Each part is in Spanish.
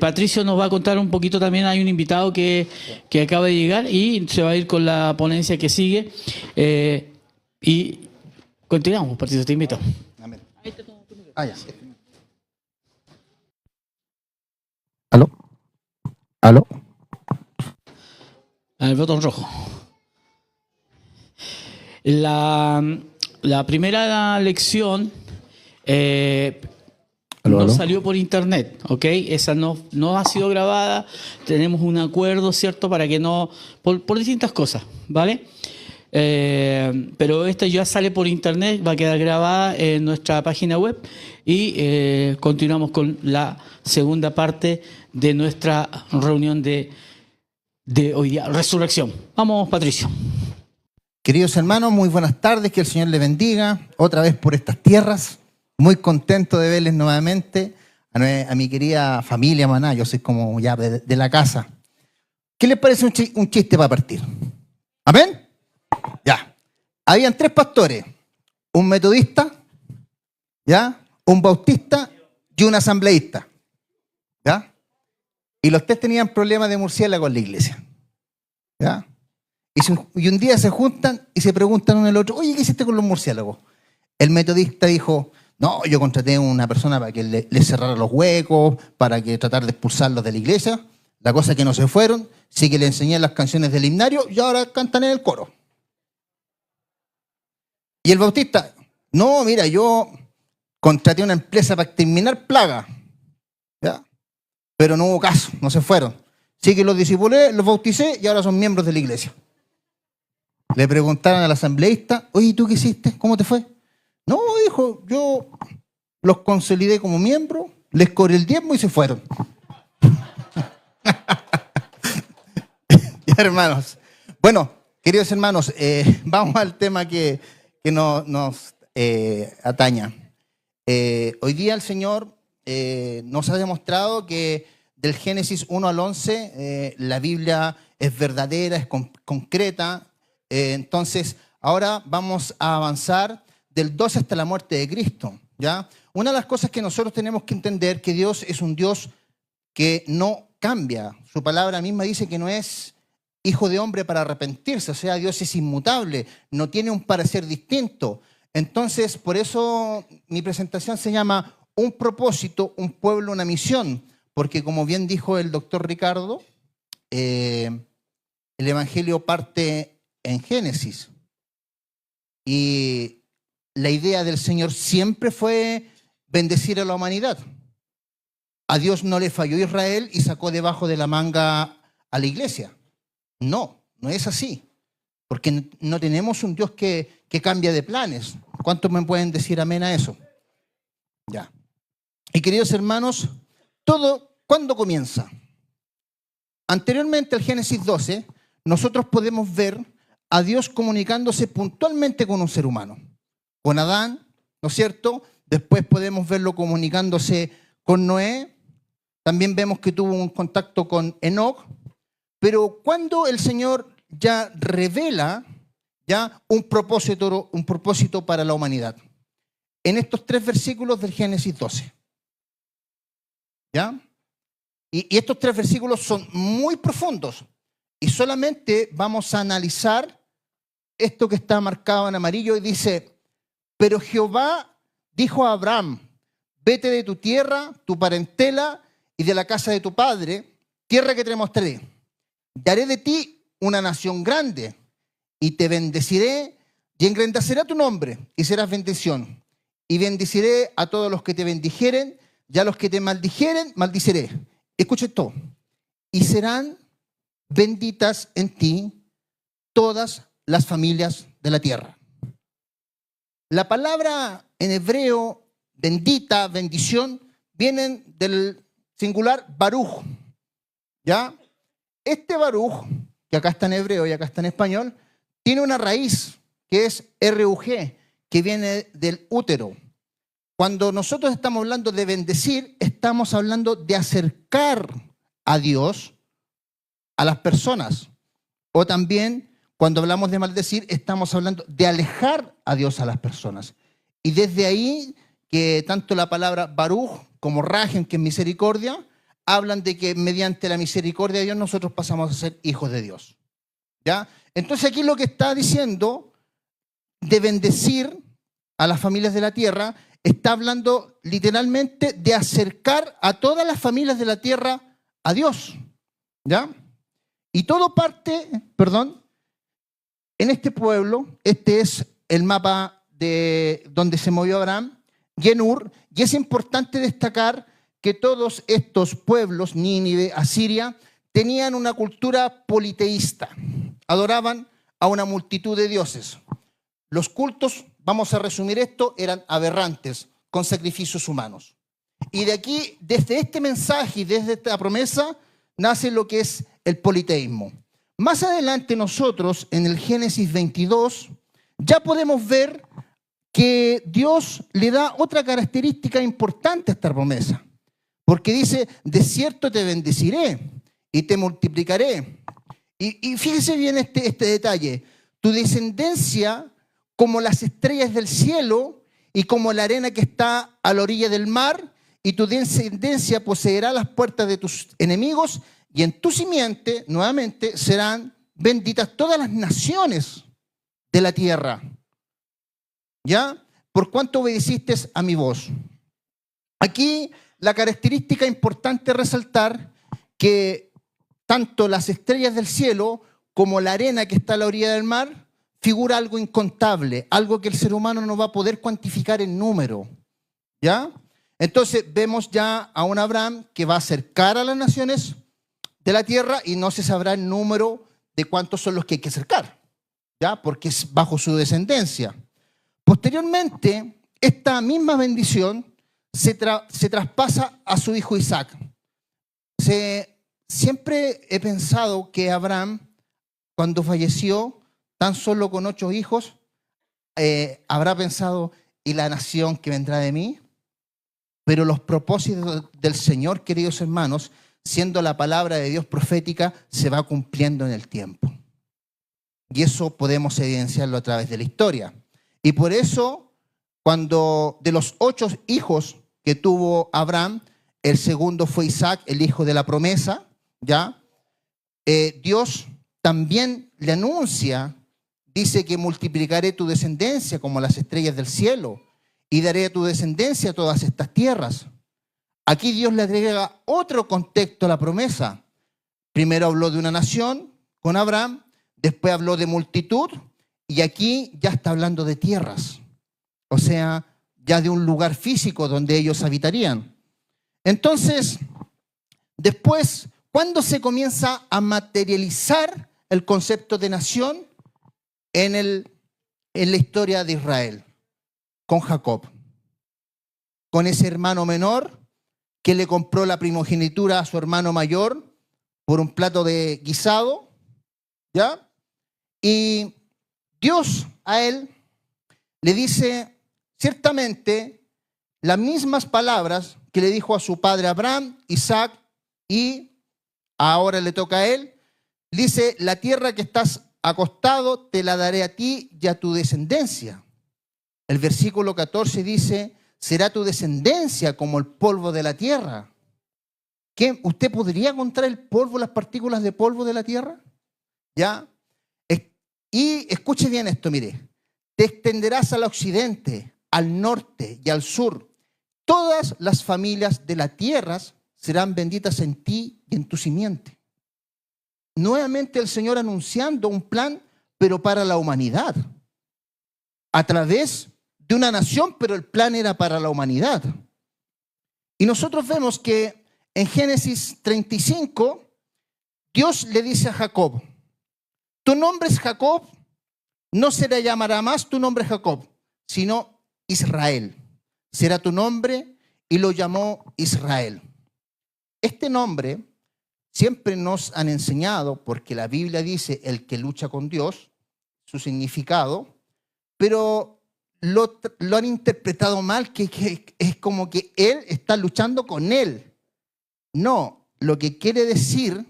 Patricio nos va a contar un poquito también, hay un invitado que acaba de llegar y se va a ir con la ponencia que sigue. Y continuamos, Patricio, te invito. Amén. Ya. ¿Aló? ¿Aló? El botón rojo. La primera lección no salió por internet, ¿ok? Esa no ha sido grabada. Tenemos un acuerdo, ¿cierto? Para que no... Por distintas cosas, ¿vale? Pero esta ya sale por internet, va a quedar grabada en nuestra página web y continuamos con la segunda parte de nuestra reunión de hoy día, Resurrección. Vamos, Patricio. Queridos hermanos, muy buenas tardes, que el Señor les bendiga otra vez por estas tierras. Muy contento de verles nuevamente a mi querida familia Maná. Yo soy como ya de la casa. ¿Qué les parece un chiste para partir? ¿Amén? Ya. Habían 3 pastores, un metodista, ¿ya? Un bautista y un asambleísta, ¿ya? Y los 3 tenían problemas de murciélago en la iglesia, ¿ya? Y un día se juntan y se preguntan uno al otro, oye, ¿qué hiciste con los murciélagos? El metodista dijo, no, yo contraté a una persona para que le cerrara los huecos, para que tratar de expulsarlos de la iglesia. La cosa es que no se fueron, sí que le enseñé las canciones del himnario y ahora cantan en el coro. Y el bautista, no, mira, yo contraté a una empresa para exterminar plagas, ¿ya? Pero no hubo caso, no se fueron. Sí que los discipulé, los bauticé y ahora son miembros de la iglesia. Le preguntaron al asambleísta, oye, ¿y tú qué hiciste? ¿Cómo te fue? No, dijo, yo los consolidé como miembros, les cobré el diezmo y se fueron. Ya, hermanos. Bueno, queridos hermanos, vamos al tema que nos ataña. Hoy día el Señor nos ha demostrado que del Génesis 1 al 11 la Biblia es verdadera, es concreta. Entonces, ahora vamos a avanzar del 12 hasta la muerte de Cristo, ¿ya? Una de las cosas que nosotros tenemos que entender que Dios es un Dios que no cambia. Su palabra misma dice que no es hijo de hombre para arrepentirse, o sea, Dios es inmutable, no tiene un parecer distinto. Entonces, por eso mi presentación se llama Un propósito, un pueblo, una misión, porque como bien dijo el doctor Ricardo, el Evangelio parte en Génesis. Y la idea del Señor siempre fue bendecir a la humanidad. A Dios no le falló Israel y sacó debajo de la manga a la iglesia. No, no es así. Porque no tenemos un Dios que cambia de planes. ¿Cuántos me pueden decir amén a eso? Ya. Y queridos hermanos, todo, ¿cuándo comienza? Anteriormente al Génesis 12, nosotros podemos ver a Dios comunicándose puntualmente con un ser humano. Con Adán, ¿no es cierto? Después podemos verlo comunicándose con Noé. También vemos que tuvo un contacto con Enoc. Pero cuando el Señor ya revela ya un propósito para la humanidad. En estos 3 versículos del Génesis 12. ¿Ya? Y estos 3 versículos son muy profundos. Y solamente vamos a analizar esto que está marcado en amarillo y dice, pero Jehová dijo a Abraham, vete de tu tierra, tu parentela y de la casa de tu padre, tierra que te mostraré. Y haré de ti una nación grande y te bendeciré y engrandeceré tu nombre y serás bendición. Y bendeciré a todos los que te bendijeren y a los que te maldijeren, maldiciré. Escucha esto. Y serán benditas en ti todas las familias de la tierra. La palabra en hebreo, bendita, bendición, vienen del singular baruj. ¿Ya? Este baruj, que acá está en hebreo y acá está en español, tiene una raíz que es RUG, que viene del útero. Cuando nosotros estamos hablando de bendecir, estamos hablando de acercar a Dios a las personas. O también, cuando hablamos de maldecir, estamos hablando de alejar a Dios a las personas. Y desde ahí que tanto la palabra baruj como rajem, que es misericordia, hablan de que mediante la misericordia de Dios nosotros pasamos a ser hijos de Dios. ¿Ya? Entonces aquí lo que está diciendo de bendecir a las familias de la tierra, está hablando literalmente de acercar a todas las familias de la tierra a Dios. ¿Ya? Y todo parte, en este pueblo, este es el mapa de donde se movió Abraham, y en Ur, y es importante destacar que todos estos pueblos, Nínive, Asiria, tenían una cultura politeísta, adoraban a una multitud de dioses. Los cultos, vamos a resumir esto, eran aberrantes, con sacrificios humanos. Y de aquí, desde este mensaje y desde esta promesa, nace lo que es el politeísmo. Más adelante nosotros, en el Génesis 22, ya podemos ver que Dios le da otra característica importante a esta promesa. Porque dice, de cierto te bendeciré y te multiplicaré. Y fíjese bien este detalle. Tu descendencia como las estrellas del cielo y como la arena que está a la orilla del mar, y tu descendencia poseerá las puertas de tus enemigos, y en tu simiente, nuevamente, serán benditas todas las naciones de la tierra. ¿Ya? Por cuanto obedeciste a mi voz. Aquí la característica importante es resaltar que tanto las estrellas del cielo como la arena que está a la orilla del mar figura algo incontable, algo que el ser humano no va a poder cuantificar en número. ¿Ya? Entonces vemos ya a un Abraham que va a acercar a las naciones de la tierra y no se sabrá el número de cuántos son los que hay que acercar, ¿ya? Porque es bajo su descendencia. Posteriormente, esta misma bendición se traspasa a su hijo Isaac. Siempre he pensado que Abraham, cuando falleció, tan solo con 8 hijos, habrá pensado, ¿y la nación que vendrá de mí? Pero los propósitos del Señor, queridos hermanos, siendo la palabra de Dios profética, se va cumpliendo en el tiempo. Y eso podemos evidenciarlo a través de la historia. Y por eso, cuando de los 8 hijos que tuvo Abraham, el segundo fue Isaac, el hijo de la promesa, ¿ya? Dios también le anuncia, dice que multiplicaré tu descendencia como las estrellas del cielo y daré a tu descendencia todas estas tierras. Aquí Dios le agrega otro contexto a la promesa. Primero habló de una nación con Abraham, después habló de multitud, y aquí ya está hablando de tierras. O sea, ya de un lugar físico donde ellos habitarían. Entonces, después, ¿cuándo se comienza a materializar el concepto de nación? En la historia de Israel, con Jacob, con ese hermano menor que le compró la primogenitura a su hermano mayor por un plato de guisado, ¿ya? Y Dios a él le dice ciertamente las mismas palabras que le dijo a su padre Abraham, Isaac, y ahora le toca a él. Dice, la tierra que estás acostado te la daré a ti y a tu descendencia. El versículo 14 dice, será tu descendencia como el polvo de la tierra. ¿Qué? ¿Usted podría contar el polvo, las partículas de polvo de la tierra? ¿Ya? Y escuche bien esto, mire. Te extenderás al occidente, al norte y al sur. Todas las familias de la tierra serán benditas en ti y en tu simiente. Nuevamente el Señor anunciando un plan, pero para la humanidad. A través de una nación, pero el plan era para la humanidad. Y nosotros vemos que en Génesis 35, Dios le dice a Jacob, tu nombre es Jacob, no se le llamará más tu nombre Jacob, sino Israel. Será tu nombre, y lo llamó Israel. Este nombre siempre nos han enseñado, porque la Biblia dice el que lucha con Dios, su significado, pero lo han interpretado mal, que es como que él está luchando con él. No, lo que quiere decir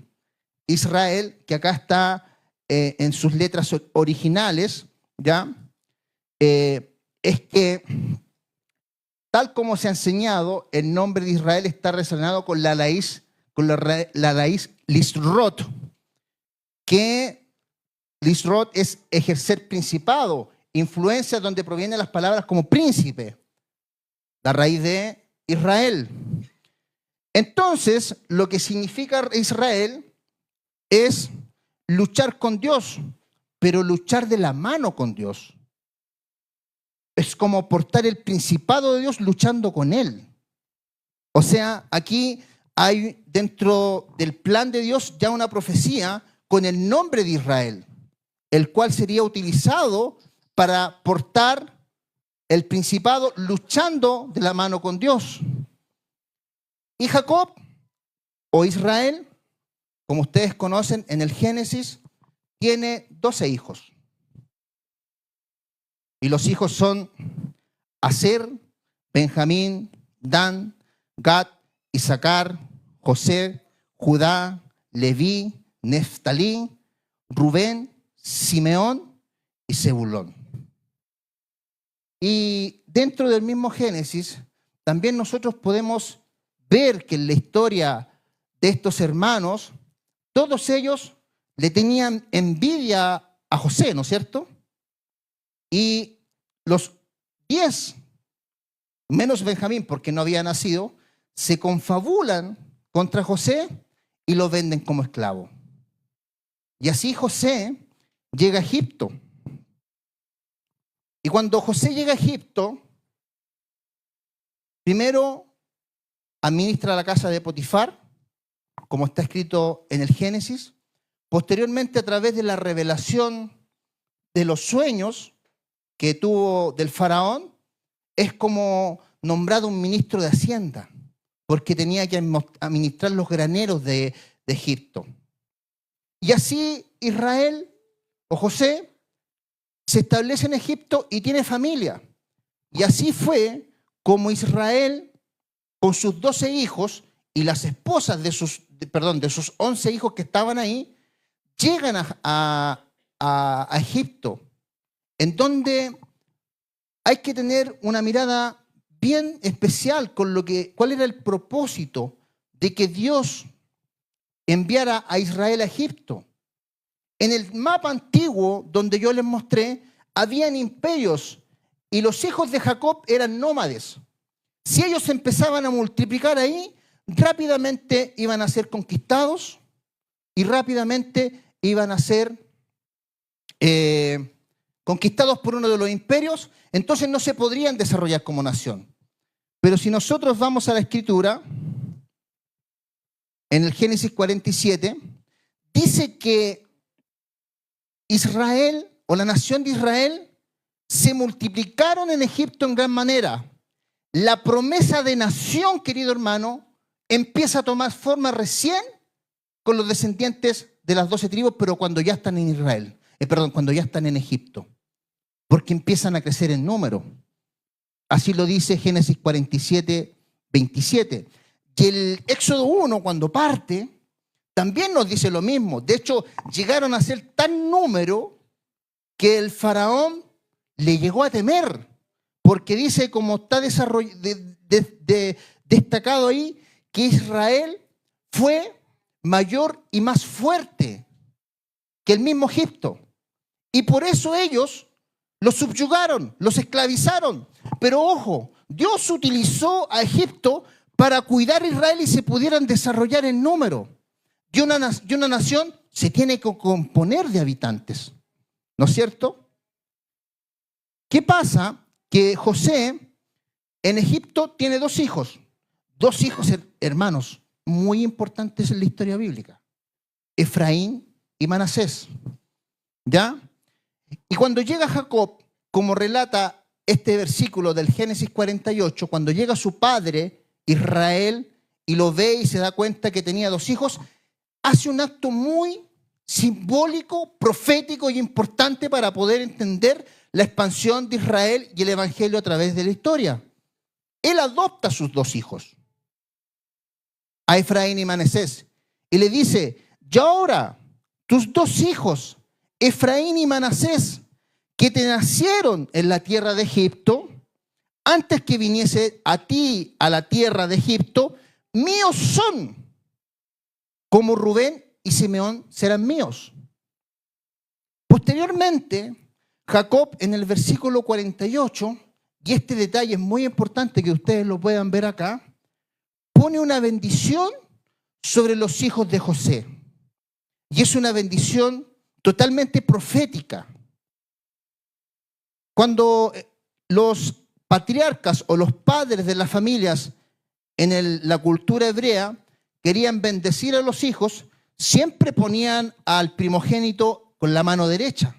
Israel, que acá está en sus letras originales, ¿ya? Es que tal como se ha enseñado, el nombre de Israel está relacionado con la con la raíz lisrot, que lisrot es ejercer principado, influencia donde provienen las palabras como príncipe, la raíz de Israel. Entonces, lo que significa Israel es luchar con Dios, pero luchar de la mano con Dios. Es como portar el principado de Dios luchando con Él. O sea, aquí hay dentro del plan de Dios ya una profecía con el nombre de Israel, el cual sería utilizado para portar el principado luchando de la mano con Dios. Y Jacob, o Israel, como ustedes conocen en el Génesis, tiene 12 hijos. Y los hijos son Aser, Benjamín, Dan, Gad, Isaacar, José, Judá, Leví, Neftalí, Rubén, Simeón y Zebulón. Y dentro del mismo Génesis, también nosotros podemos ver que en la historia de estos hermanos, todos ellos le tenían envidia a José, ¿no es cierto? Y los 10, menos Benjamín porque no había nacido, se confabulan contra José y lo venden como esclavo. Y así José llega a Egipto. Y cuando José llega a Egipto, primero administra la casa de Potifar, como está escrito en el Génesis. Posteriormente, a través de la revelación de los sueños que tuvo del faraón, es como nombrado un ministro de Hacienda, porque tenía que administrar los graneros de Egipto. Y así Israel, o José, se establece en Egipto y tiene familia. Y así fue como Israel, con sus 12 hijos y las esposas de sus 11 hijos que estaban ahí, llegan a Egipto, en donde hay que tener una mirada bien especial con cuál era el propósito de que Dios enviara a Israel a Egipto. En el mapa antiguo donde yo les mostré, habían imperios y los hijos de Jacob eran nómades. Si ellos empezaban a multiplicar ahí, rápidamente iban a ser conquistados y rápidamente iban a ser conquistados por uno de los imperios, entonces no se podrían desarrollar como nación. Pero si nosotros vamos a la Escritura, en el Génesis 47, dice que Israel, o la nación de Israel, se multiplicaron en Egipto en gran manera. La promesa de nación, querido hermano, empieza a tomar forma recién con los descendientes de las 12 tribus, pero cuando ya están en Israel, cuando ya están en Egipto, porque empiezan a crecer en número. Así lo dice Génesis 47, 27. Y el Éxodo 1, cuando parte, también nos dice lo mismo. De hecho, llegaron a ser tan número que el faraón le llegó a temer, porque dice, como está destacado ahí, que Israel fue mayor y más fuerte que el mismo Egipto. Y por eso ellos los subyugaron, los esclavizaron. Pero ojo, Dios utilizó a Egipto para cuidar a Israel y se pudieran desarrollar en número. Y una nación se tiene que componer de habitantes, ¿no es cierto? ¿Qué pasa? Que José en Egipto tiene dos hijos hermanos muy importantes en la historia bíblica, Efraín y Manasés, ¿ya? Y cuando llega Jacob, como relata este versículo del Génesis 48, cuando llega su padre Israel y lo ve y se da cuenta que tenía dos hijos, hace un acto muy simbólico, profético y importante para poder entender la expansión de Israel y el evangelio a través de la historia. Él adopta a sus dos hijos, a Efraín y Manasés, y le dice: yo ahora, tus dos hijos, Efraín y Manasés, que te nacieron en la tierra de Egipto, antes que viniese a ti a la tierra de Egipto, míos son. como Rubén y Simeón serán míos. Posteriormente, Jacob en el versículo 48, y este detalle es muy importante que ustedes lo puedan ver acá, pone una bendición sobre los hijos de José. Y es una bendición totalmente profética. Cuando los patriarcas o los padres de las familias en la cultura hebrea querían bendecir a los hijos, siempre ponían al primogénito con la mano derecha.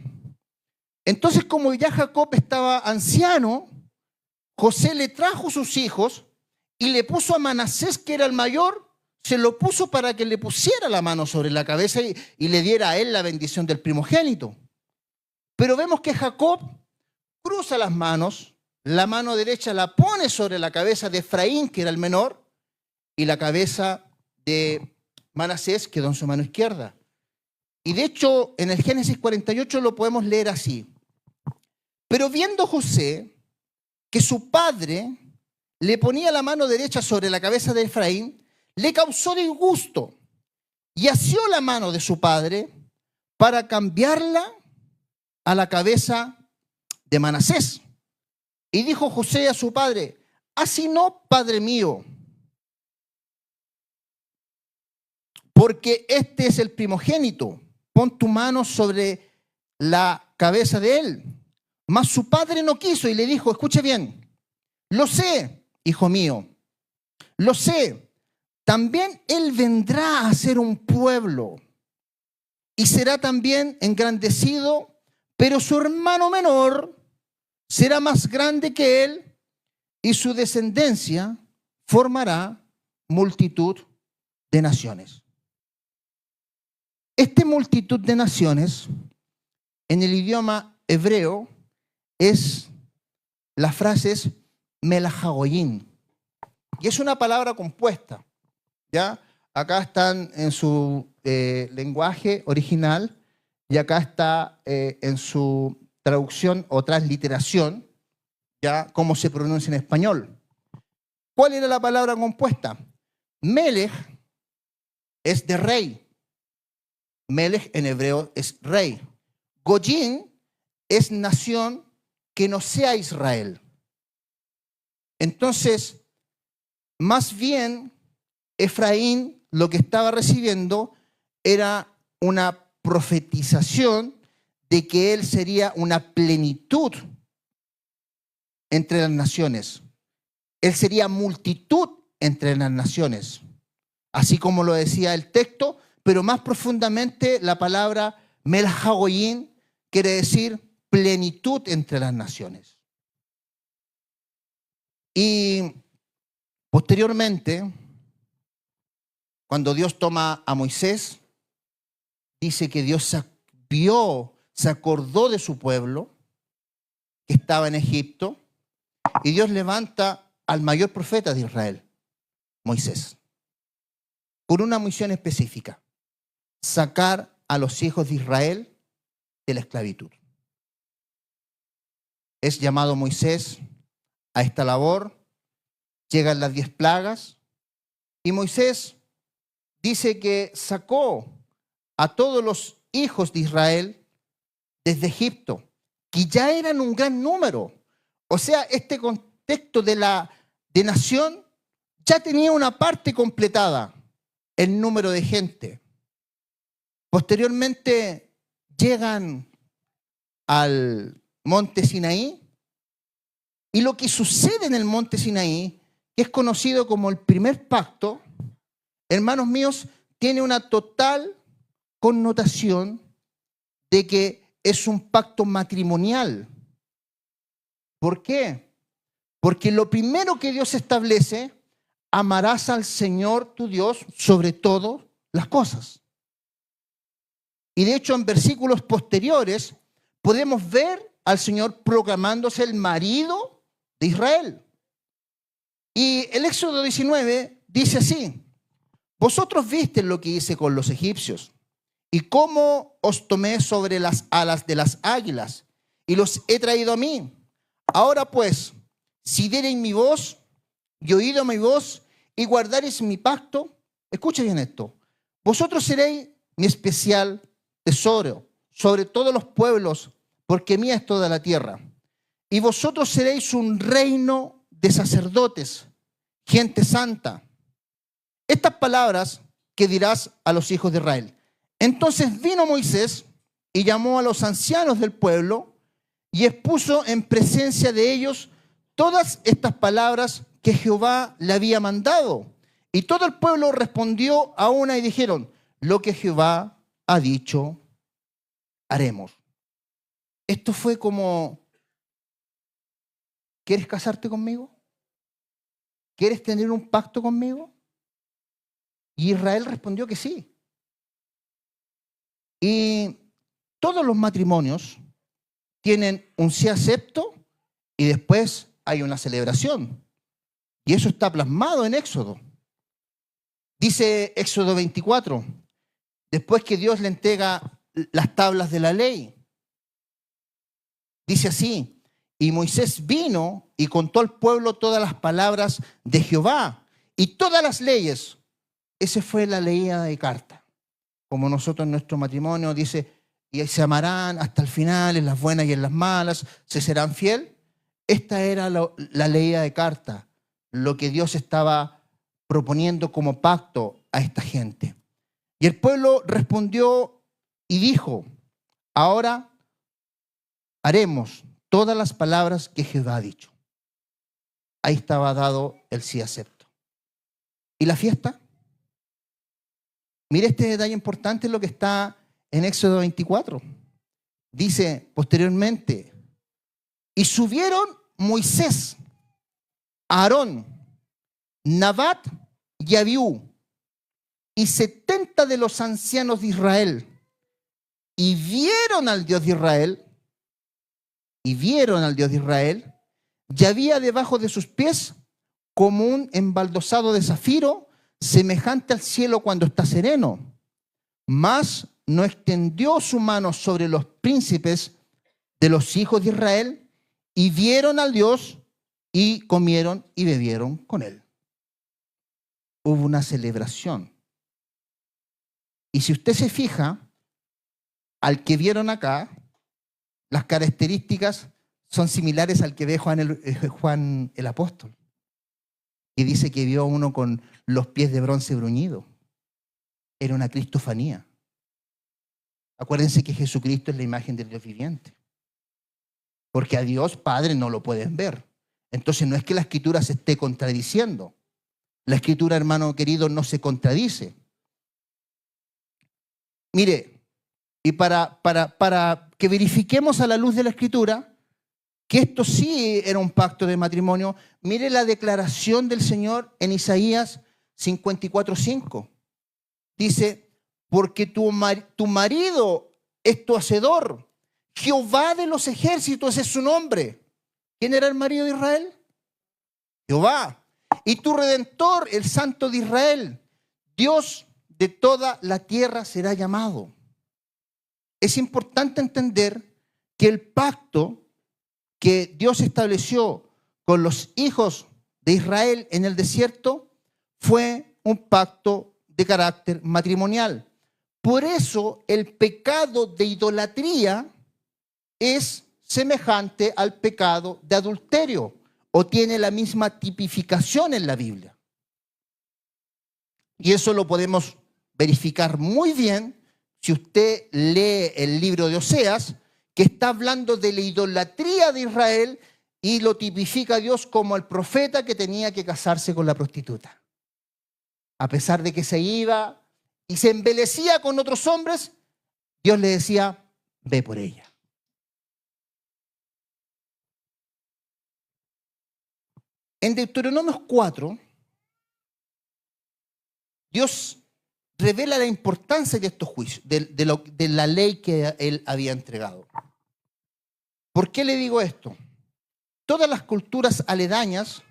Entonces, como ya Jacob estaba anciano, José le trajo sus hijos y le puso a Manasés, que era el mayor, se lo puso para que le pusiera la mano sobre la cabeza y le diera a él la bendición del primogénito. Pero vemos que Jacob cruza las manos, la mano derecha la pone sobre la cabeza de Efraín, que era el menor, y la cabeza de Manasés quedó en su mano izquierda. Y de hecho, en el Génesis 48 lo podemos leer así. Pero viendo José que su padre le ponía la mano derecha sobre la cabeza de Efraín, le causó disgusto y asió la mano de su padre para cambiarla a la cabeza de Manasés. Y dijo José a su padre: así no, padre mío, porque este es el primogénito. Pon tu mano sobre la cabeza de él. Mas su padre no quiso y le dijo: escuche bien, lo sé, hijo mío, lo sé. También él vendrá a ser un pueblo y será también engrandecido, pero su hermano menor será más grande que él y su descendencia formará multitud de naciones. Esta multitud de naciones, en el idioma hebreo, la frase es Melahagoyim, y es una palabra compuesta, ¿ya? Acá están en su lenguaje original y acá está en su traducción o transliteración, ¿ya? Cómo se pronuncia en español. ¿Cuál era la palabra compuesta? Melech es de rey. Melech en hebreo es rey. Goyim es nación que no sea Israel. Entonces, más bien, Efraín lo que estaba recibiendo era una profetización de que él sería una plenitud entre las naciones. Él sería multitud entre las naciones, así como lo decía el texto, pero más profundamente la palabra Melahagoyim quiere decir plenitud entre las naciones. Y posteriormente, cuando Dios toma a Moisés, dice que Dios se acordó de su pueblo que estaba en Egipto, y Dios levanta al mayor profeta de Israel, Moisés, con una misión específica: sacar a los hijos de Israel de la esclavitud. Es llamado Moisés a esta labor, llegan las 10 plagas, y Moisés dice que sacó a todos los hijos de Israel desde Egipto, que ya eran un gran número. O sea, este contexto de nación ya tenía una parte completada, el número de gente. Posteriormente llegan al monte Sinaí, y lo que sucede en el monte Sinaí, que es conocido como el primer pacto, hermanos míos, tiene una total connotación de que es un pacto matrimonial. ¿Por qué? Porque lo primero que Dios establece: amarás al Señor tu Dios sobre todas las cosas. Y de hecho, en versículos posteriores podemos ver al Señor proclamándose el marido de Israel. Y el Éxodo 19 dice así: vosotros visteis lo que hice con los egipcios y cómo os tomé sobre las alas de las águilas y los he traído a mí. Ahora pues, si diereis mi voz y oído mi voz y guardareis mi pacto, escucha bien esto, vosotros seréis mi especial tesoro sobre todos los pueblos, porque mía es toda la tierra. Y vosotros seréis un reino de sacerdotes, gente santa. Estas palabras que dirás a los hijos de Israel. Entonces vino Moisés y llamó a los ancianos del pueblo y expuso en presencia de ellos todas estas palabras que Jehová le había mandado. Y todo el pueblo respondió a una y dijeron, lo que Jehová ha dicho, haremos. Esto fue como, ¿quieres casarte conmigo? ¿Quieres tener un pacto conmigo? Y Israel respondió que sí. Y todos los matrimonios tienen un sí acepto y después hay una celebración. Y eso está plasmado en Éxodo. Dice Éxodo 24, después que Dios le entrega las tablas de la ley, dice así, y Moisés vino y contó al pueblo todas las palabras de Jehová y todas las leyes. Esa fue la leída de carta. Como nosotros en nuestro matrimonio dice, y se amarán hasta el final, en las buenas y en las malas, se serán fiel. Esta era la leída de carta, lo que Dios estaba proponiendo como pacto a esta gente. Y el pueblo respondió y dijo, ahora haremos todas las palabras que Jehová ha dicho. Ahí estaba dado el sí acepto. ¿Y la fiesta? Mire este detalle importante, lo que está en Éxodo 24. Dice posteriormente, y subieron Moisés, Aarón, Nabat y Abiú, y 70 de los ancianos de Israel, y vieron al Dios de Israel, y había debajo de sus pies como un embaldosado de zafiro, semejante al cielo cuando está sereno. Mas no extendió su mano sobre los príncipes de los hijos de Israel, y vieron al Dios, y comieron y bebieron con él. Hubo una celebración. Y si usted se fija, al que vieron acá, las características son similares al que ve Juan el apóstol. Y dice que vio a uno con los pies de bronce bruñido. Era una cristofanía. Acuérdense que Jesucristo es la imagen del Dios viviente. Porque a Dios Padre no lo pueden ver. Entonces no es que la Escritura se esté contradiciendo. La Escritura, hermano querido, no se contradice. Mire, y para que verifiquemos a la luz de la Escritura que esto sí era un pacto de matrimonio, mire la declaración del Señor en Isaías 54:5. Dice, porque tu marido es tu hacedor, Jehová de los ejércitos es su nombre. ¿Quién era el marido de Israel? Jehová. Y tu redentor, el Santo de Israel, Dios de toda la tierra será llamado. Es importante entender que el pacto que Dios estableció con los hijos de Israel en el desierto fue un pacto de carácter matrimonial. Por eso el pecado de idolatría es semejante al pecado de adulterio o tiene la misma tipificación en la Biblia. Y eso lo podemos verificar muy bien si usted lee el libro de Oseas, que está hablando de la idolatría de Israel y lo tipifica Dios como el profeta que tenía que casarse con la prostituta. A pesar de que se iba y se embelecía con otros hombres, Dios le decía, ve por ella. En Deuteronomio 4, Dios revela la importancia de estos juicios, de la ley que él había entregado. ¿Por qué le digo esto? Todas las culturas aledañas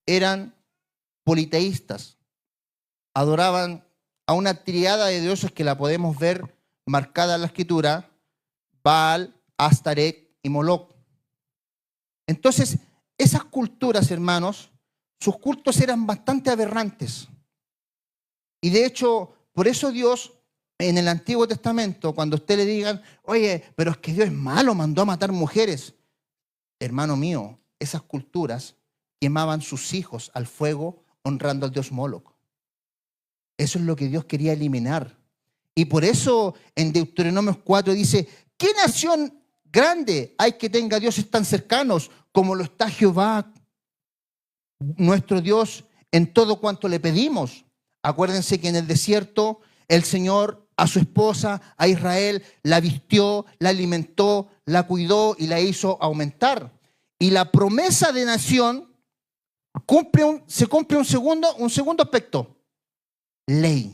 eran politeístas, adoraban a una triada de dioses que la podemos ver marcada en la Escritura, Baal, Astaret y Moloc. Entonces, esas culturas, hermanos, sus cultos eran bastante aberrantes. Y de hecho, Por eso Dios, en el Antiguo Testamento, cuando a usted le digan, oye, pero es que Dios es malo, mandó a matar mujeres. Hermano mío, esas culturas quemaban sus hijos al fuego honrando al dios Moloch. Eso es lo que Dios quería eliminar. Y por eso en Deuteronomio 4 dice, ¿qué nación grande hay que tenga dioses tan cercanos como lo está Jehová, nuestro Dios, en todo cuanto le pedimos? Acuérdense que en el desierto el Señor a su esposa, a Israel, la vistió, la alimentó, la cuidó y la hizo aumentar. Y la promesa de nación se cumple un segundo aspecto. Ley.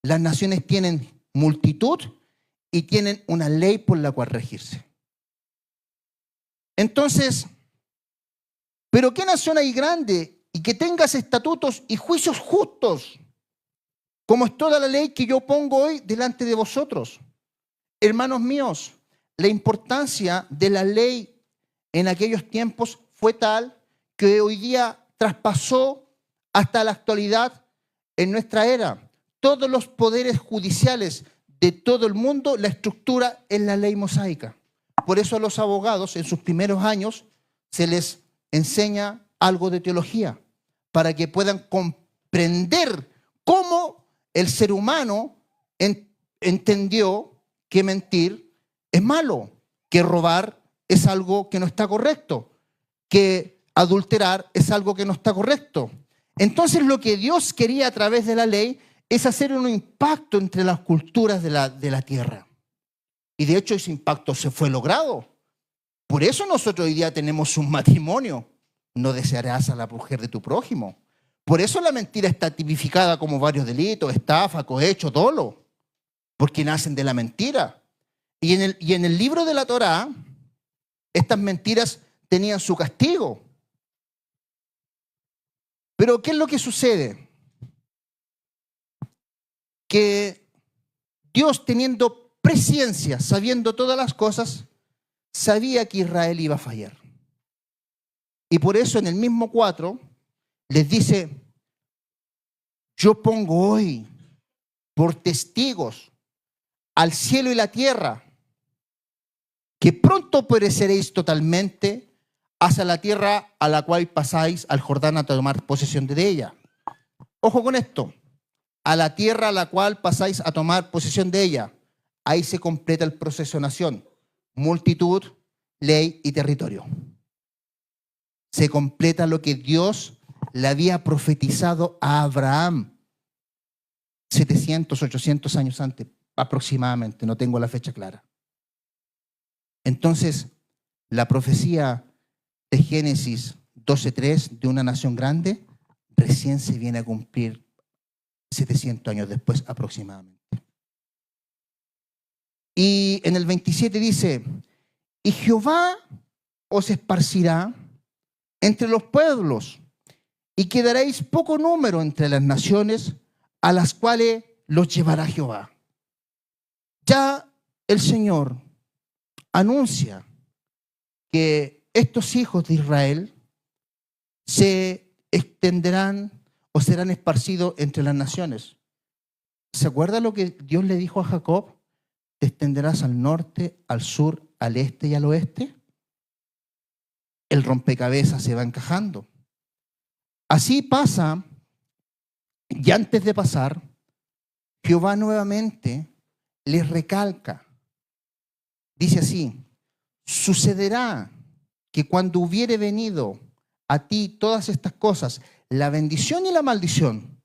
Las naciones tienen multitud y tienen una ley por la cual regirse. Entonces, ¿pero qué nación hay grande y que tengas estatutos y juicios justos, como es toda la ley que yo pongo hoy delante de vosotros? Hermanos míos, la importancia de la ley en aquellos tiempos fue tal que hoy día traspasó hasta la actualidad en nuestra era. Todos los poderes judiciales de todo el mundo, la estructura es la ley mosaica. Por eso a los abogados en sus primeros años se les enseña algo de teología, para que puedan comprender cómo el ser humano entendió que mentir es malo, que robar es algo que no está correcto, que adulterar es algo que no está correcto. Entonces lo que Dios quería a través de la ley es hacer un impacto entre las culturas de la tierra. Y de hecho ese impacto se fue logrado. Por eso nosotros hoy día tenemos un matrimonio. No desearás a la mujer de tu prójimo. Por eso la mentira está tipificada como varios delitos, estafa, cohecho, dolo, porque nacen de la mentira. Y en el libro de la Torá, estas mentiras tenían su castigo. Pero ¿qué es lo que sucede? Que Dios, teniendo presciencia, sabiendo todas las cosas, sabía que Israel iba a fallar. Y por eso en el mismo 4 les dice, yo pongo hoy por testigos al cielo y la tierra, que pronto pereceréis totalmente hacia la tierra a la cual pasáis al Jordán a tomar posesión de ella. Ojo con esto, a la tierra a la cual pasáis a tomar posesión de ella. Ahí se completa el proceso de nación, multitud, ley y territorio. Se completa lo que Dios le había profetizado a Abraham 700, 800 años antes, aproximadamente, no tengo la fecha clara. Entonces, la profecía de Génesis 12:3 de una nación grande recién se viene a cumplir 700 años después aproximadamente. Y en el 27 dice, y Jehová os esparcirá entre los pueblos y quedaréis poco número entre las naciones a las cuales los llevará Jehová. Ya el Señor anuncia que estos hijos de Israel se extenderán o serán esparcidos entre las naciones. ¿Se acuerda lo que Dios le dijo a Jacob? Te extenderás al norte, al sur, al este y al oeste. El rompecabezas se va encajando. Así pasa, y antes de pasar, Jehová nuevamente les recalca. Dice así, sucederá que cuando hubiere venido a ti todas estas cosas, la bendición y la maldición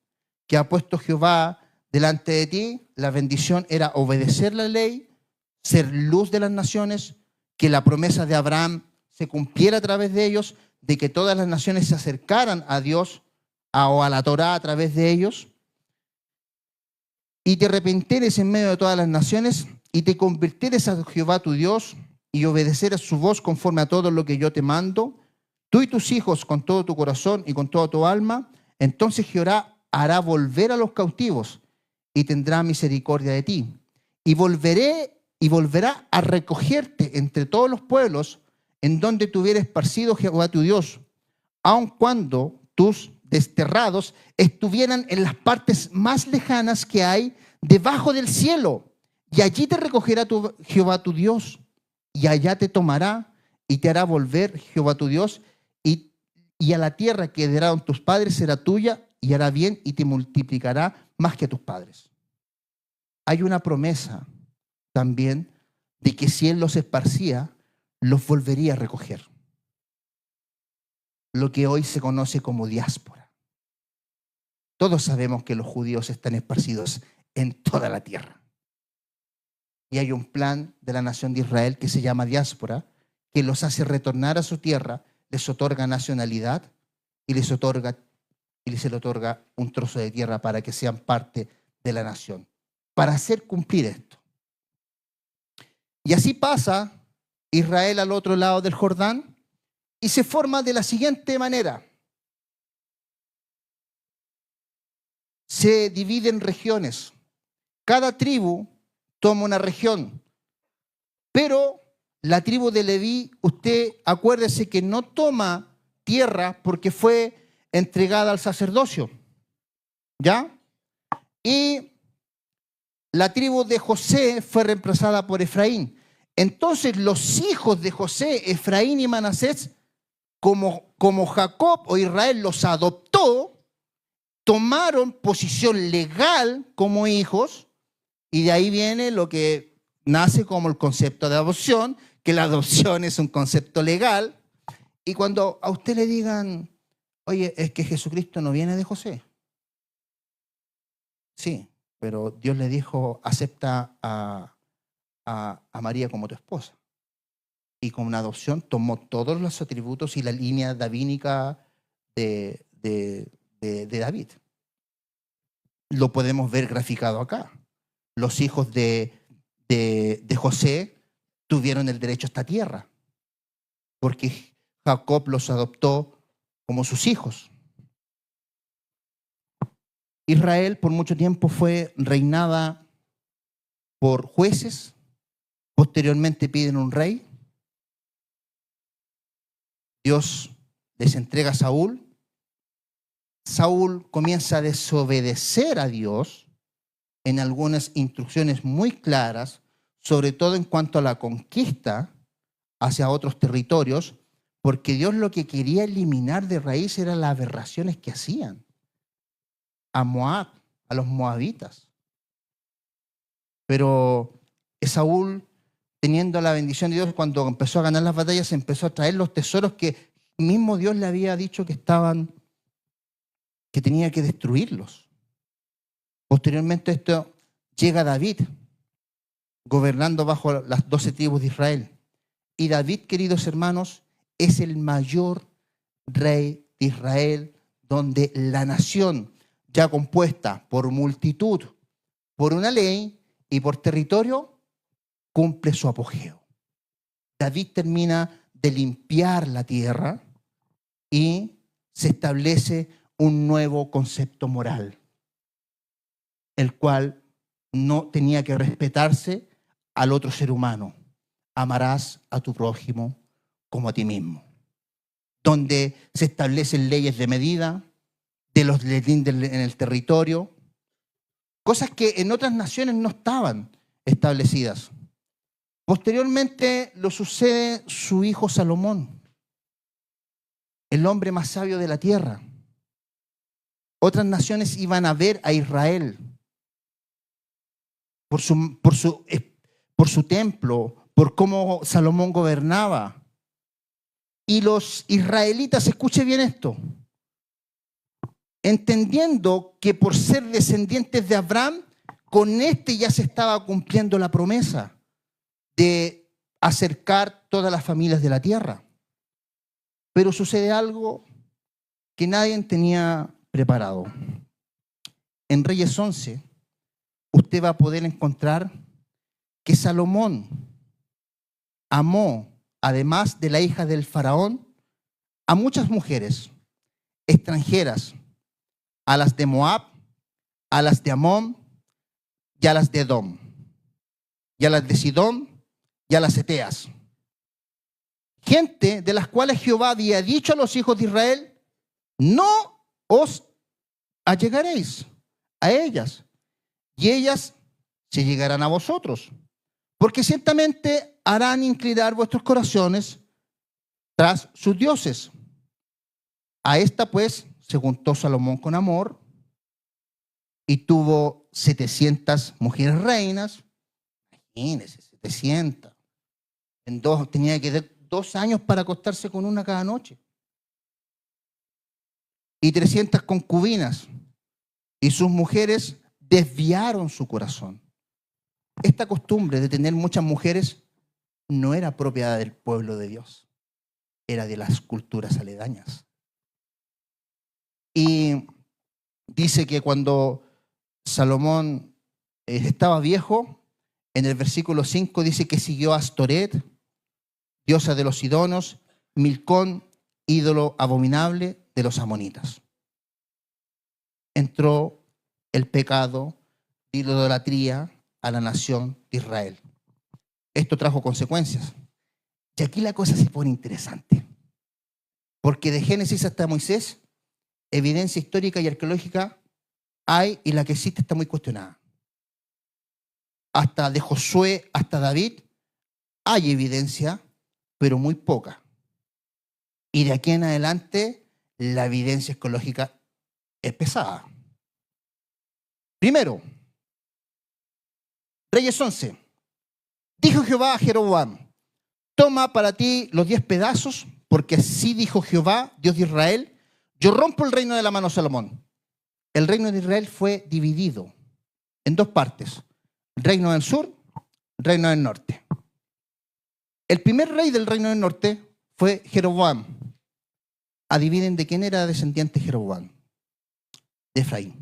que ha puesto Jehová delante de ti, la bendición era obedecer la ley, ser luz de las naciones, que la promesa de Abraham se cumpliera a través de ellos, de que todas las naciones se acercaran a Dios o a la Torá a través de ellos, y te arrepentieres en medio de todas las naciones y te convirtieres a Jehová tu Dios y obedecerás su voz conforme a todo lo que yo te mando, tú y tus hijos con todo tu corazón y con toda tu alma, entonces Jehová hará volver a los cautivos y tendrá misericordia de ti. Y volverá a recogerte entre todos los pueblos en donde te hubiera esparcido Jehová tu Dios, aun cuando tus desterrados estuvieran en las partes más lejanas que hay debajo del cielo. Y allí te recogerá Jehová tu Dios, y allá te tomará y te hará volver Jehová tu Dios, y a la tierra que heredaron tus padres será tuya, y hará bien y te multiplicará más que tus padres. Hay una promesa también de que si Él los esparcía, los volvería a recoger. Lo que hoy se conoce como diáspora. Todos sabemos que los judíos están esparcidos en toda la tierra. Y hay un plan de la nación de Israel que se llama diáspora, que los hace retornar a su tierra, les otorga nacionalidad y les le otorga un trozo de tierra para que sean parte de la nación, para hacer cumplir esto. Y así pasa Israel al otro lado del Jordán y se forma de la siguiente manera. Se divide en regiones. Cada tribu toma una región, pero la tribu de Leví, usted acuérdese que no toma tierra porque fue entregada al sacerdocio, ¿ya? Y la tribu de José fue reemplazada por Efraín. Entonces los hijos de José, Efraín y Manasés, como Jacob o Israel los adoptó, tomaron posición legal como hijos, y de ahí viene lo que nace como el concepto de adopción, que la adopción es un concepto legal. Y cuando a usted le digan, oye, es que Jesucristo no viene de José. Sí, pero Dios le dijo, acepta a María como tu esposa. Y con una adopción tomó todos los atributos y la línea davínica de David. Lo podemos ver graficado acá. Los hijos de José tuvieron el derecho a esta tierra, porque Jacob los adoptó como sus hijos. Israel por mucho tiempo fue reinada por jueces, posteriormente piden un rey. Dios les entrega a Saúl. Saúl comienza a desobedecer a Dios en algunas instrucciones muy claras, sobre todo en cuanto a la conquista hacia otros territorios, porque Dios lo que quería eliminar de raíz eran las aberraciones que hacían a Moab, a los moabitas. Pero Saúl, teniendo la bendición de Dios, cuando empezó a ganar las batallas, empezó a traer los tesoros que mismo Dios le había dicho que tenía que destruirlos. Posteriormente esto llega David, gobernando bajo las 12 tribus de Israel. Y David, queridos hermanos, es el mayor rey de Israel, donde la nación, ya compuesta por multitud, por una ley y por territorio, cumple su apogeo. David termina de limpiar la tierra y se establece un nuevo concepto moral, el cual no tenía que respetarse al otro ser humano. Amarás a tu prójimo como a ti mismo. Donde se establecen leyes de medida, de los lindes en el territorio, cosas que en otras naciones no estaban establecidas. Posteriormente lo sucede su hijo Salomón, el hombre más sabio de la tierra. Otras naciones iban a ver a Israel por su templo, por cómo Salomón gobernaba. Y los israelitas, escuche bien esto, entendiendo que por ser descendientes de Abraham, con este ya se estaba cumpliendo la promesa de acercar todas las familias de la tierra. Pero sucede algo que nadie tenía preparado. En Reyes 11, usted va a poder encontrar que Salomón amó, además de la hija del faraón, a muchas mujeres extranjeras, a las de Moab, a las de Amón y a las de Edom, y a las de Sidón y a las Eteas. Gente de las cuales Jehová había dicho a los hijos de Israel, no os allegaréis a ellas, y ellas se llegarán a vosotros, porque ciertamente harán inclinar vuestros corazones tras sus dioses. A esta pues se juntó Salomón con Amor y tuvo 700 mujeres reinas. Imagínense, 700. Tenía que dar 2 años para acostarse con una cada noche. Y 300 concubinas. Y sus mujeres desviaron su corazón. Esta costumbre de tener muchas mujeres no era propiedad del pueblo de Dios, era de las culturas aledañas. Y dice que cuando Salomón estaba viejo, en el versículo 5 dice que siguió a Astoret, diosa de los sidonos, Milcón, ídolo abominable de los amonitas. Entró el pecado de idolatría a la nación de Israel. Esto trajo consecuencias. Y aquí la cosa se pone interesante. Porque de Génesis hasta Moisés, evidencia histórica y arqueológica hay, y la que existe está muy cuestionada. Hasta de Josué hasta David hay evidencia, pero muy poca. Y de aquí en adelante la evidencia arqueológica es pesada. Primero, Reyes 11. Dijo Jehová a Jeroboam: toma para ti los 10 pedazos, porque así dijo Jehová, Dios de Israel: yo rompo el reino de la mano de Salomón. El reino de Israel fue dividido en 2 partes: reino del sur, reino del norte. El primer rey del reino del norte fue Jeroboam. Adivinen de quién era descendiente Jeroboam. De Efraín.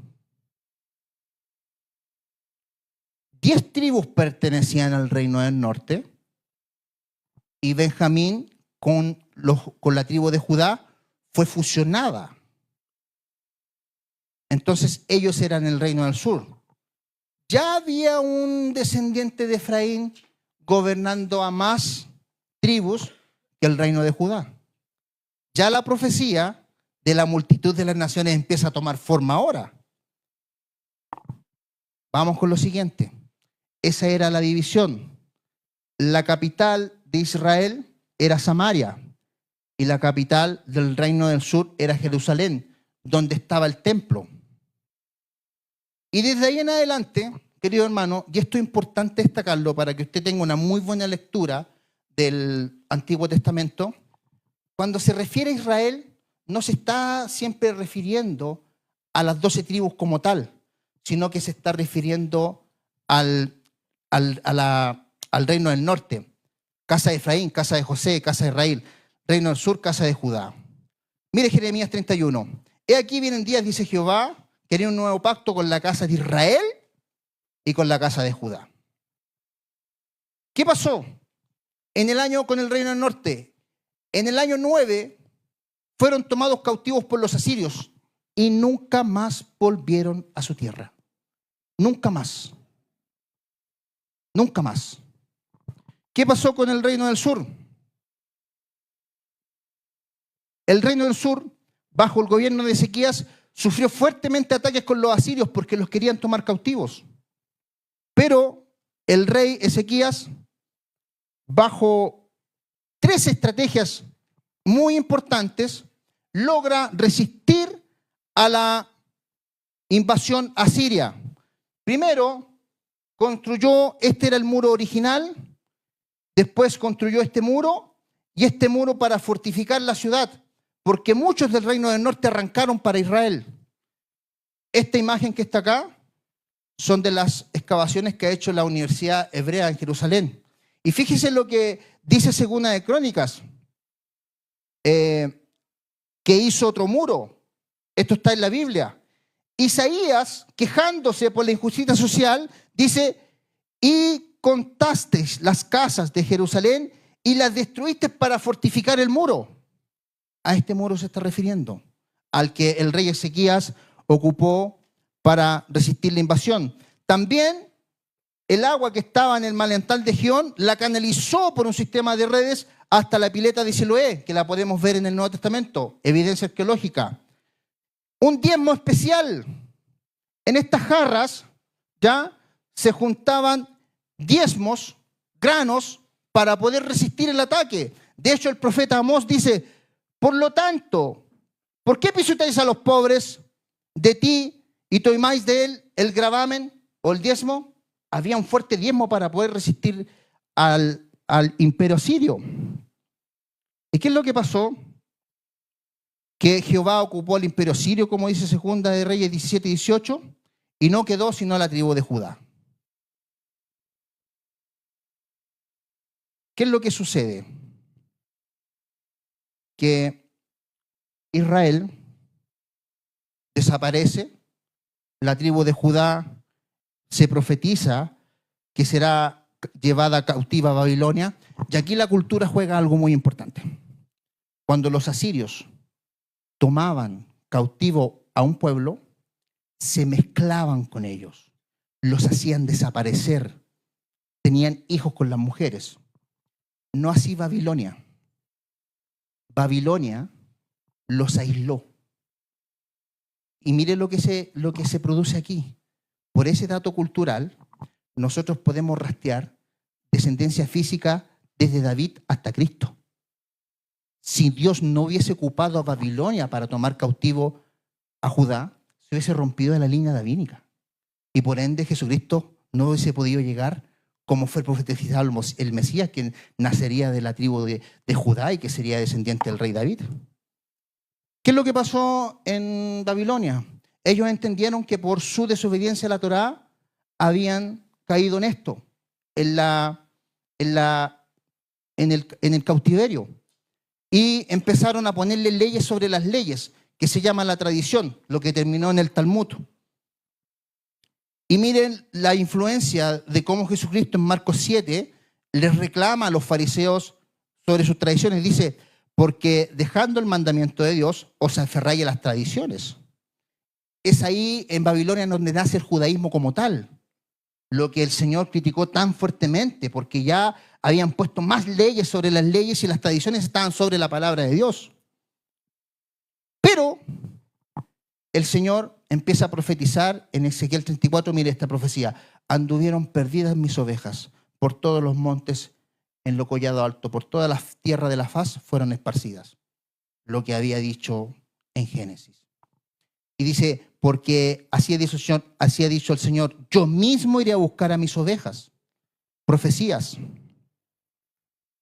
10 tribus pertenecían al reino del norte y Benjamín con la tribu de Judá fue fusionada. Entonces ellos eran el reino del sur. Ya había un descendiente de Efraín gobernando a más tribus que el reino de Judá. Ya la profecía de la multitud de las naciones empieza a tomar forma ahora. Vamos con lo siguiente. Esa era la división. La capital de Israel era Samaria y la capital del reino del sur era Jerusalén, donde estaba el templo. Y desde ahí en adelante, querido hermano, y esto es importante destacarlo para que usted tenga una muy buena lectura del Antiguo Testamento, cuando se refiere a Israel, no se está siempre refiriendo a las 12 tribus como tal, sino que se está refiriendo al reino del norte, casa de Efraín, casa de José, casa de Israel, reino del sur, casa de Judá. Mire Jeremías 31. He aquí vienen días, dice Jehová, que haré un nuevo pacto con la casa de Israel y con la casa de Judá. ¿Qué pasó en el año con el reino del norte? En el año 9 fueron tomados cautivos por los asirios y nunca más volvieron a su tierra. Nunca más. Nunca más. ¿Qué pasó con el reino del sur? El reino del sur, bajo el gobierno de Ezequías, sufrió fuertemente ataques con los asirios porque los querían tomar cautivos. Pero el rey Ezequías, bajo 3 estrategias muy importantes, logra resistir a la invasión asiria. Primero, construyó, este era el muro original, después construyó este muro, y este muro para fortificar la ciudad, porque muchos del reino del norte arrancaron para Israel. Esta imagen que está acá son de las excavaciones que ha hecho la Universidad Hebrea en Jerusalén. Y fíjese lo que dice Segunda de Crónicas, que hizo otro muro. Esto está en la Biblia. Isaías, quejándose por la injusticia social, dice: y contasteis las casas de Jerusalén y las destruiste para fortificar el muro. A este muro se está refiriendo, al que el rey Ezequías ocupó para resistir la invasión. También el agua que estaba en el manantial de Gihón la canalizó por un sistema de redes hasta la pileta de Siloé, que la podemos ver en el Nuevo Testamento, evidencia arqueológica. un diezmo especial. En estas jarras ya se juntaban diezmos, granos, para poder resistir el ataque. De hecho, el profeta Amós dice, por lo tanto, ¿por qué pisoteáis a los pobres de ti y tomáis de él el gravamen o el diezmo? Había un fuerte diezmo para poder resistir al imperio asirio. ¿Y qué es lo que pasó? Que Jehová ocupó el imperio sirio, como dice Segunda de Reyes 17 y 18, y no quedó sino la tribu de Judá. ¿Qué es lo que sucede? Que Israel desaparece, la tribu de Judá se profetiza que será llevada cautiva a Babilonia, y aquí la cultura juega algo muy importante. Cuando los asirios tomaban cautivo a un pueblo, se mezclaban con ellos, los hacían desaparecer, tenían hijos con las mujeres. No así Babilonia. Babilonia los aisló. Y mire lo que se produce aquí. Por ese dato cultural, nosotros podemos rastrear descendencia física desde David hasta Cristo. Si Dios no hubiese ocupado a Babilonia para tomar cautivo a Judá, se hubiese rompido la línea davídica. Y por ende Jesucristo no hubiese podido llegar como fue profetizado el Mesías, que nacería de la tribu de Judá y que sería descendiente del rey David. ¿Qué es lo que pasó en Babilonia? Ellos entendieron que por su desobediencia a la Torá habían caído en esto, en el cautiverio. Y empezaron a ponerle leyes sobre las leyes, que se llama la tradición, lo que terminó en el Talmud. Y miren la influencia de cómo Jesucristo en Marcos 7 les reclama a los fariseos sobre sus tradiciones. Dice, porque dejando el mandamiento de Dios, os aferráis a las tradiciones. Es ahí en Babilonia donde nace el judaísmo como tal, lo que el Señor criticó tan fuertemente, porque ya habían puesto más leyes sobre las leyes y las tradiciones estaban sobre la palabra de Dios. Pero el Señor empieza a profetizar en Ezequiel 34, mire esta profecía, anduvieron perdidas mis ovejas por todos los montes, en lo collado alto, por toda la tierra de la faz fueron esparcidas, lo que había dicho en Génesis. Y dice, porque así ha dicho el Señor, yo mismo iré a buscar a mis ovejas. Profecías.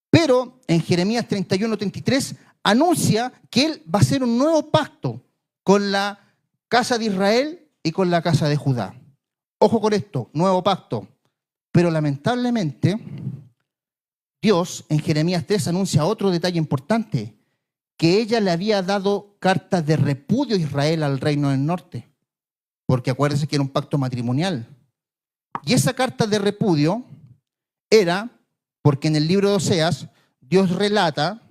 Pero en Jeremías 31, 33 anuncia que Él va a hacer un nuevo pacto con la casa de Israel y con la casa de Judá. Ojo con esto, nuevo pacto. Pero lamentablemente, Dios en Jeremías 3 anuncia otro detalle importante, que ella le había dado cartas de repudio a Israel al reino del norte, porque acuérdense que era un pacto matrimonial. Y esa carta de repudio era porque en el libro de Oseas Dios relata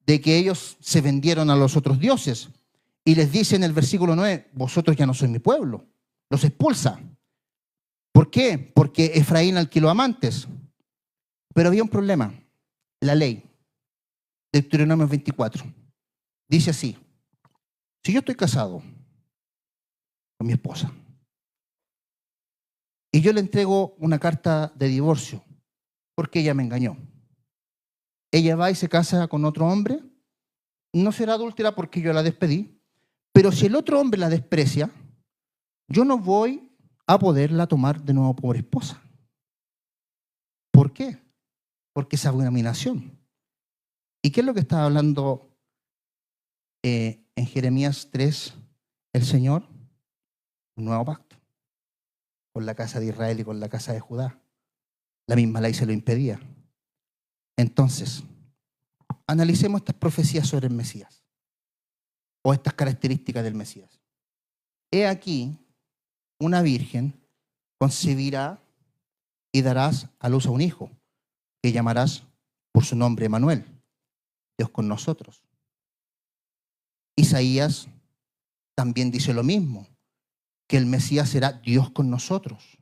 de que ellos se vendieron a los otros dioses y les dice en el versículo 9, vosotros ya no sois mi pueblo, los expulsa. ¿Por qué? Porque Efraín alquiló amantes. Pero había un problema, la ley, Deuteronomio 24. Dice así, si yo estoy casado con mi esposa y yo le entrego una carta de divorcio porque ella me engañó, ella va y se casa con otro hombre, no será adúltera porque yo la despedí, pero si el otro hombre la desprecia, yo no voy a poderla tomar de nuevo por esposa. ¿Por qué? Porque es abominación. ¿Y qué es lo que está hablando en Jeremías 3 el Señor? Un nuevo pacto con la casa de Israel y con la casa de Judá. La misma ley se lo impedía. Entonces, analicemos estas profecías sobre el Mesías o estas características del Mesías. He aquí, una virgen concebirá y darás a luz a un hijo, que llamarás por su nombre Emmanuel, Dios con nosotros. Isaías también dice lo mismo, que el Mesías será Dios con nosotros.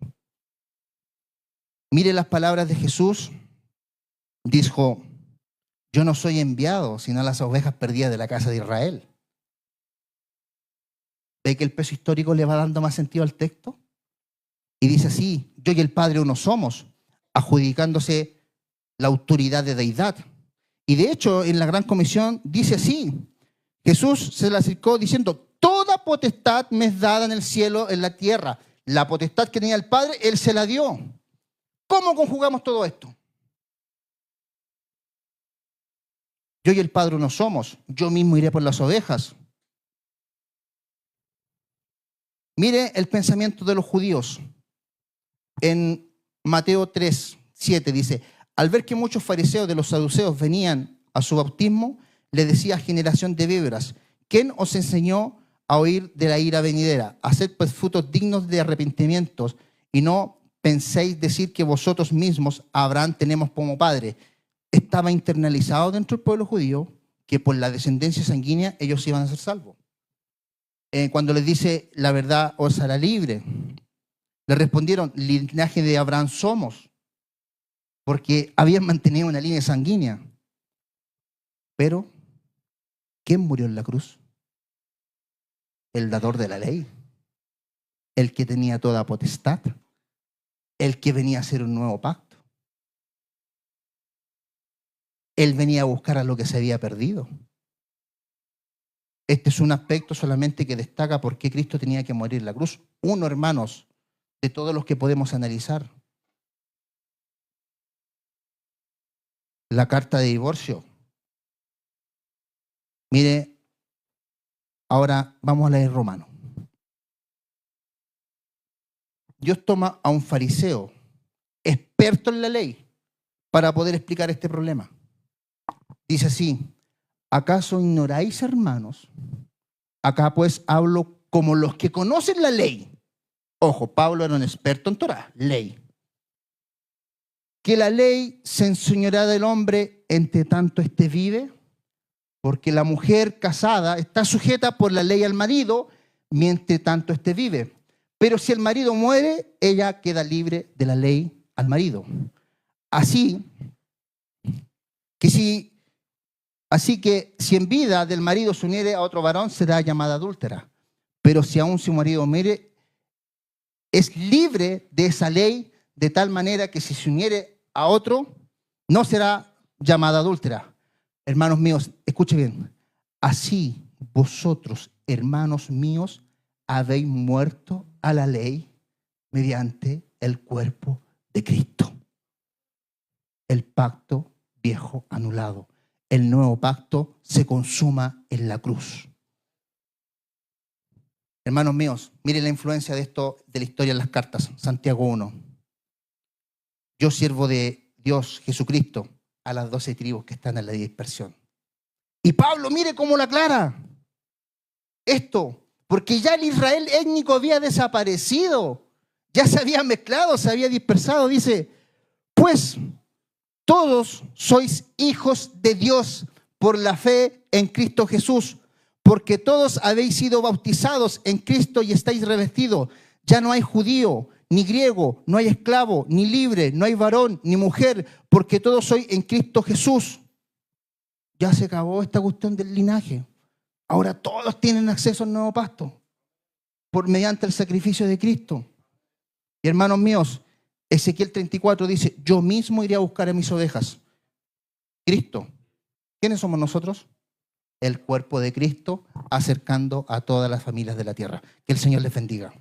Mire las palabras de Jesús, dijo, yo no soy enviado, sino a las ovejas perdidas de la casa de Israel. ¿Ve que el peso histórico le va dando más sentido al texto? Y dice así: yo y el Padre uno somos, adjudicándose la autoridad de deidad. Y de hecho, en la Gran Comisión dice así: Jesús se le acercó diciendo: toda potestad me es dada en el cielo, en la tierra. La potestad que tenía el Padre, Él se la dio. ¿Cómo conjugamos todo esto? Yo y el Padre uno somos, yo mismo iré por las ovejas. Mire el pensamiento de los judíos. En Mateo 3:7 dice: al ver que muchos fariseos de los saduceos venían a su bautismo, le decía: generación de víboras, ¿quién os enseñó a oír de la ira venidera? Haced pues frutos dignos de arrepentimientos, y no penséis decir que vosotros mismos a Abraham tenemos como padre. Estaba internalizado dentro del pueblo judío que por la descendencia sanguínea ellos iban a ser salvos. Cuando les dice: la verdad os hará libre, le respondieron: linaje de Abraham somos, porque habían mantenido una línea sanguínea. Pero, ¿quién murió en la cruz? El dador de la ley, el que tenía toda potestad, el que venía a hacer un nuevo pacto. Él venía a buscar a lo que se había perdido. Este es un aspecto solamente que destaca por qué Cristo tenía que morir en la cruz. Uno, hermanos, de todos los que podemos analizar. La carta de divorcio. Mire, ahora vamos a leer Romano. Dios toma a un fariseo, experto en la ley, para poder explicar este problema. Dice así: ¿acaso ignoráis, hermanos? Acá pues hablo como los que conocen la ley. Ojo, Pablo era un experto en Torá, ley. Que la ley se enseñorea del hombre entre tanto éste vive, porque la mujer casada está sujeta por la ley al marido mientras tanto éste vive. Pero si el marido muere, ella queda libre de la ley al marido. Así que si en vida del marido se uniere a otro varón, será llamada adúltera. Pero si aún su marido muere, es libre de esa ley, de tal manera que si se uniere a otro, no será llamada adúltera. Hermanos míos, escuche bien. Así vosotros, hermanos míos, habéis muerto a la ley mediante el cuerpo de Cristo. El pacto viejo anulado. El nuevo pacto se consuma en la cruz. Hermanos míos, miren la influencia de esto de la historia en las cartas. Santiago 1. Yo, siervo de Dios Jesucristo, a las 12 tribus que están en la dispersión. Y Pablo, mire cómo lo aclara. Esto, porque ya el Israel étnico había desaparecido, ya se había mezclado, se había dispersado. Dice: pues todos sois hijos de Dios por la fe en Cristo Jesús, porque todos habéis sido bautizados en Cristo y estáis revestidos. Ya no hay judío, ni griego, no hay esclavo, ni libre, no hay varón, ni mujer, porque todos sois en Cristo Jesús. Ya se acabó esta cuestión del linaje. Ahora todos tienen acceso al nuevo pacto mediante el sacrificio de Cristo. Y hermanos míos, Ezequiel 34 dice: yo mismo iré a buscar a mis ovejas. Cristo. ¿Quiénes somos nosotros? El cuerpo de Cristo, acercando a todas las familias de la tierra. Que el Señor les bendiga.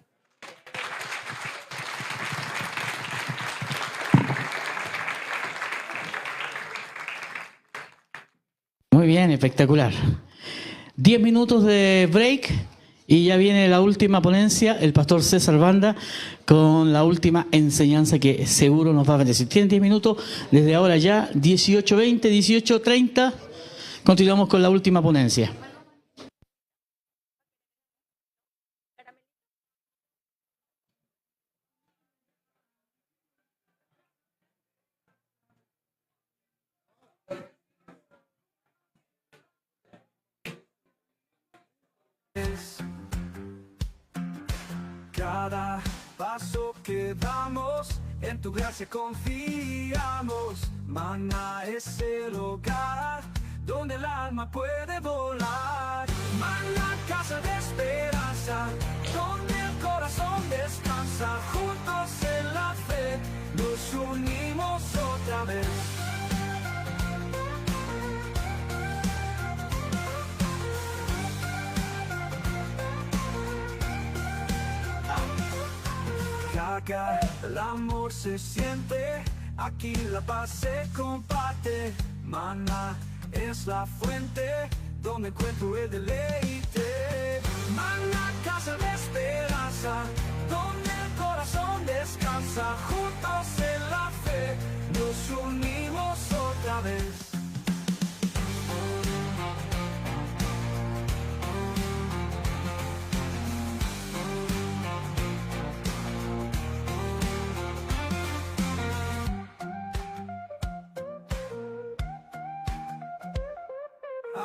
Muy bien, espectacular. 10 minutos de break y ya viene la última ponencia, el pastor César Banda, con la última enseñanza que seguro nos va a bendecir. Tienen 10 minutos desde ahora ya, 18:20, 18:30. Continuamos con la última ponencia. Cada paso que damos, en tu gracia confiamos. Maná es el hogar donde el alma puede volar. Maná, casa de esperanza, donde el corazón descansa. Juntos en la fe, nos unimos otra vez. Acá el amor se siente, aquí la paz se comparte. Maná es la fuente donde encuentro el deleite. Maná, casa de esperanza, donde el corazón descansa. Juntos en la fe, nos unimos otra vez.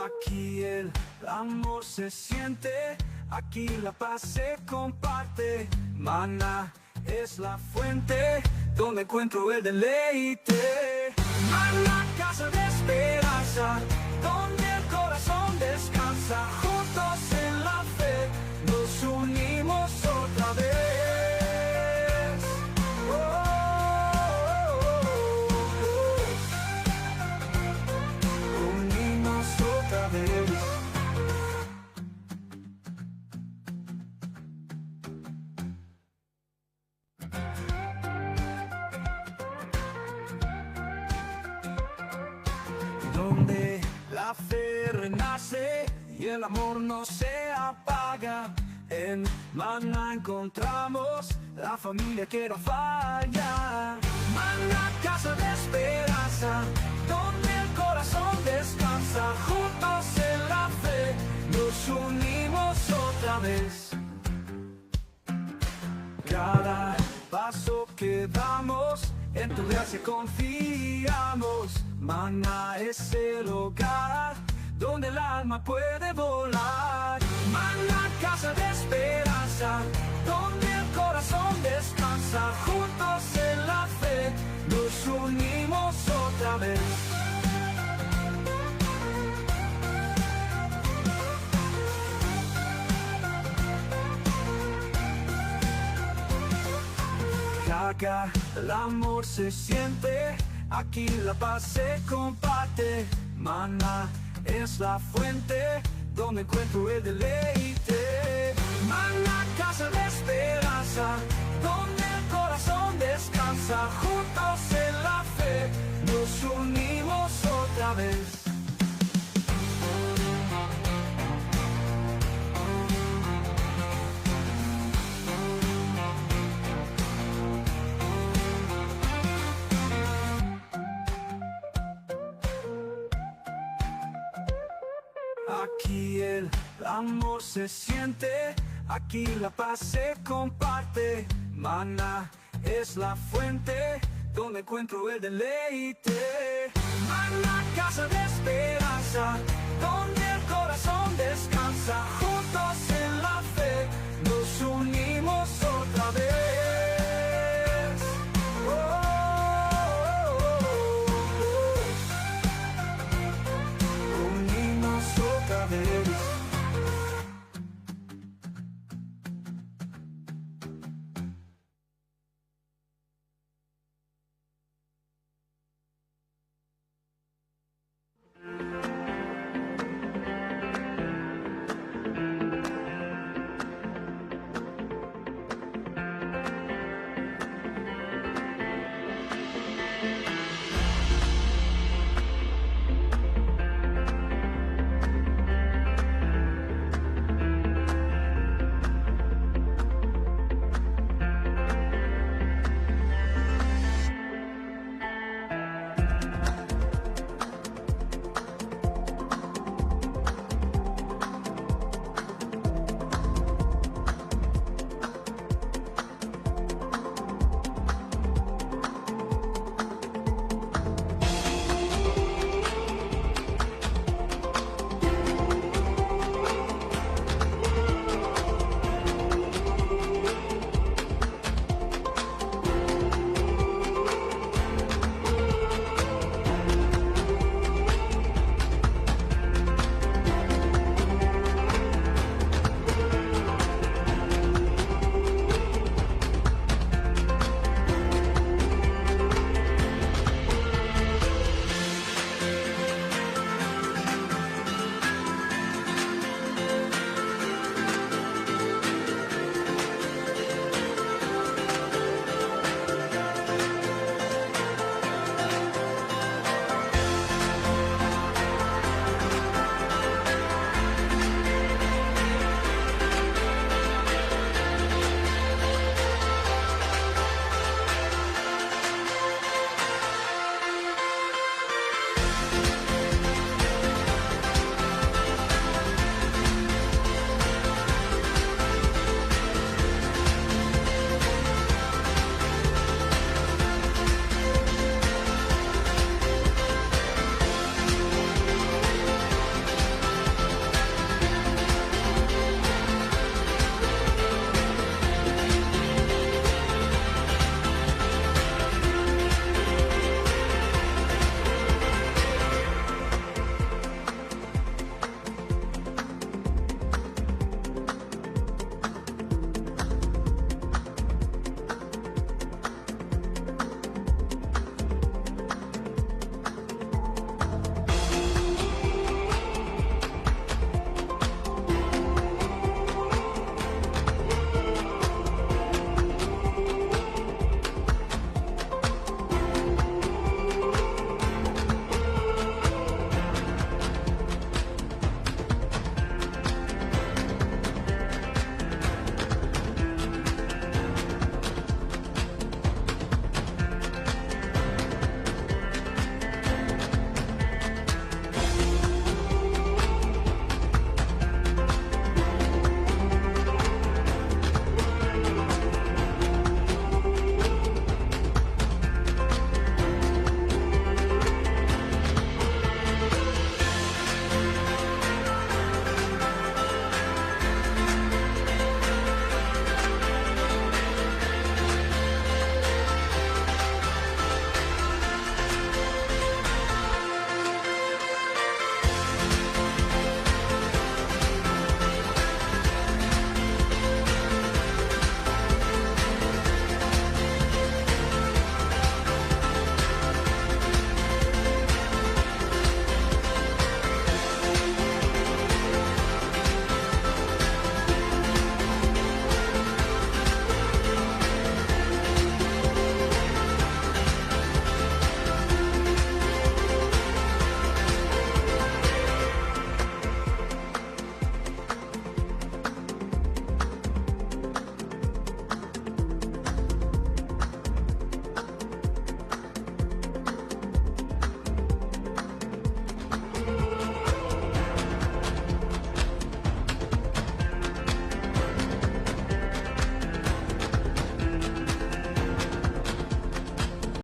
Aquí el amor se siente, aquí la paz se comparte. Maná es la fuente donde encuentro el deleite. Maná, casa de esperanza, donde el corazón descansa. Juntos en la fe, nos unimos otra vez. Unimos otra vez. Donde la fe renace y el amor no se apaga. En Maná encontramos la familia que no falla. Maná, casa de esperanza, donde el corazón descansa. Juntos en la fe, nos unimos otra vez. Cada paso que damos, en tu gracia confiamos. Maná es el hogar donde el alma puede volar. Maná, casa de esperanza, donde el corazón descansa. Juntos en la fe, nos unimos otra vez. Acá el amor se siente, aquí la paz se comparte. Maná es la fuente donde encuentro el deleite. Maná, casa de esperanza, donde el corazón descansa. Juntos en la fe, nos unimos otra vez. Aquí el amor se siente, aquí la paz se comparte. Maná es la fuente donde encuentro el deleite. Maná, casa de esperanza, donde el corazón descansa. Juntos en la fe, nos unimos otra vez.